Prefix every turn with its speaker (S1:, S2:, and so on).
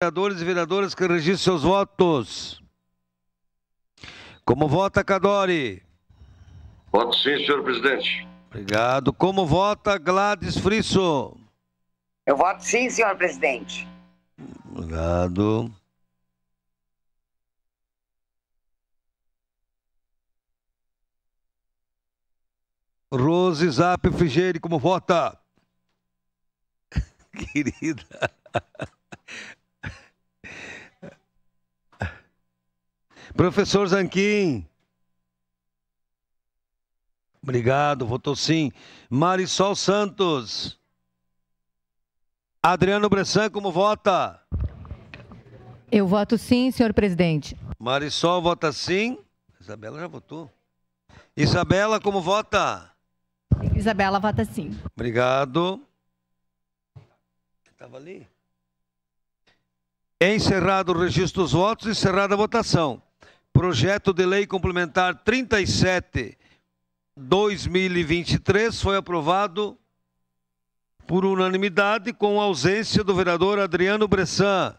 S1: Vereadores e vereadoras que registrem seus votos. Como vota Cadori?
S2: Voto sim, senhor presidente.
S1: Obrigado. Como vota Gladys Frisso?
S3: Eu voto sim, senhor presidente.
S1: Obrigado. Rose Zap Frigeri, como vota? Querida. Professor Zanquim. Obrigado, votou sim. Marisol Santos. Adriano Bressan, como vota?
S4: Eu voto sim, senhor presidente.
S1: Marisol vota sim. Isabela já votou. Isabela, como vota?
S4: Isabela vota sim.
S1: Obrigado. Estava ali. Encerrado o registro dos votos, encerrada a votação. Projeto de Lei Complementar 37/2023 foi aprovado por unanimidade com a ausência do vereador Adriano Bressan.